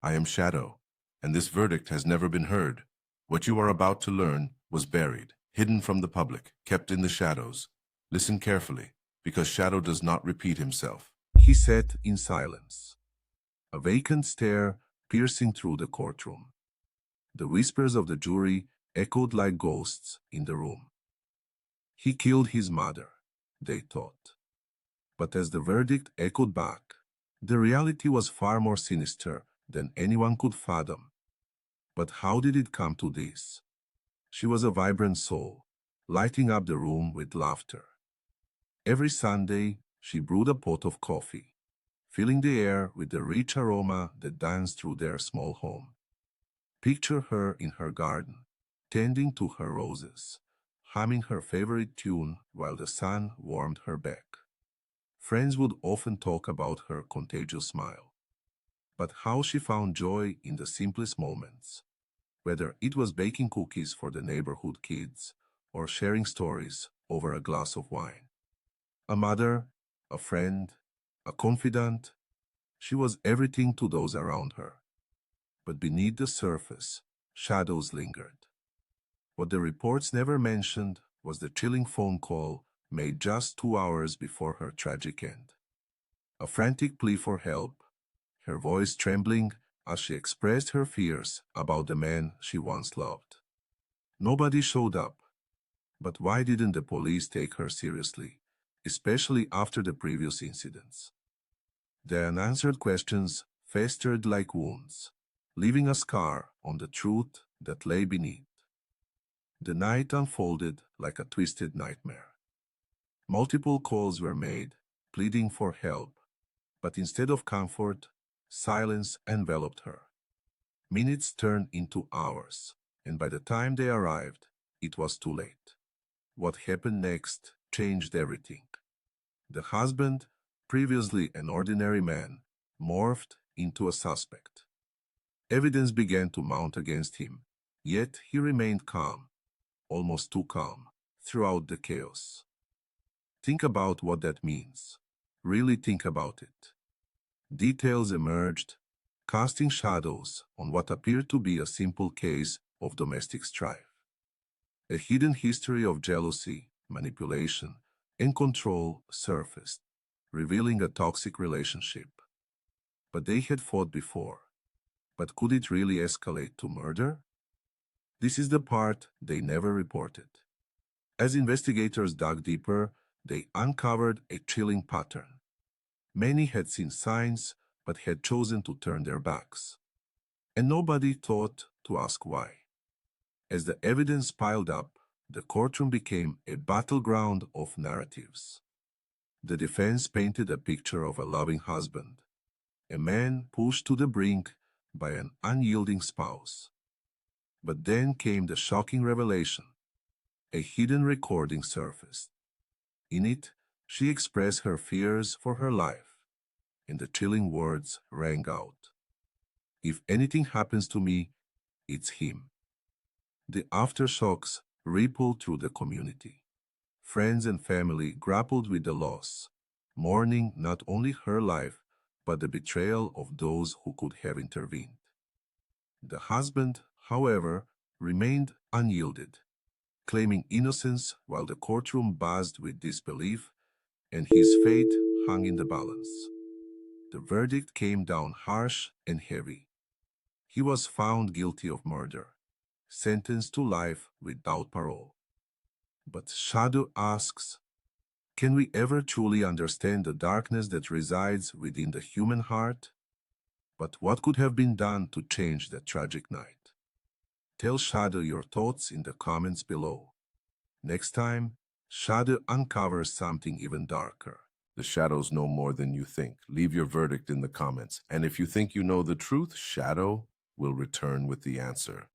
I am Shadow, and this verdict has never been heard. What you are about to learn was buried, hidden from the public, kept in the shadows. Listen carefully, because Shadow does not repeat himself. He sat in silence, a vacant stare piercing through the courtroom. The whispers of the jury echoed like ghosts in the room. He killed his mother, they thought. But as the verdict echoed back, the reality was far more sinister than anyone could fathom. But how did it come to this? She was a vibrant soul, lighting up the room with laughter. Every Sunday, she brewed a pot of coffee, filling the air with the rich aroma that danced through their small home. Picture her in her garden, tending to her roses, humming her favorite tune while the sun warmed her back. Friends would often talk about her contagious smile, but how she found joy in the simplest moments, whether it was baking cookies for the neighborhood kids or sharing stories over a glass of wine. A mother, a friend, a confidant, she was everything to those around her. But beneath the surface, shadows lingered. What the reports never mentioned was the chilling phone call made just 2 hours before her tragic end. A frantic plea for help, her voice trembling as she expressed her fears about the man she once loved. Nobody showed up, but why didn't the police take her seriously, especially after the previous incidents? The unanswered questions festered like wounds, leaving a scar on the truth that lay beneath. The night unfolded like a twisted nightmare. Multiple calls were made, pleading for help, but instead of comfort, silence enveloped her. Minutes turned into hours, and by the time they arrived, it was too late. What happened next changed everything. The husband, previously an ordinary man, morphed into a suspect. Evidence began to mount against him, yet he remained calm, almost too calm, throughout the chaos. Think about what that means. Really think about it. Details emerged, casting shadows on what appeared to be a simple case of domestic strife. A hidden history of jealousy, manipulation, and control surfaced, revealing a toxic relationship. But they had fought before. But could it really escalate to murder? This is the part they never reported. As investigators dug deeper, they uncovered a chilling pattern. Many had seen signs, but had chosen to turn their backs. And nobody thought to ask why. As the evidence piled up, the courtroom became a battleground of narratives. The defense painted a picture of a loving husband, a man pushed to the brink by an unyielding spouse. But then came the shocking revelation. A hidden recording surfaced. In it, she expressed her fears for her life, and the chilling words rang out. If anything happens to me, it's him. The aftershocks rippled through the community. Friends and family grappled with the loss, mourning not only her life, but the betrayal of those who could have intervened. The husband, however, remained unyielded, claiming innocence while the courtroom buzzed with disbelief, and his fate hung in the balance. The verdict came down harsh and heavy. He was found guilty of murder, sentenced to life without parole. But Shado asks, can we ever truly understand the darkness that resides within the human heart? But what could have been done to change that tragic night? Tell Shado your thoughts in the comments below. Next time, Shado uncovers something even darker. The shadows know more than you think. Leave your verdict in the comments. And if you think you know the truth, Shadow will return with the answer.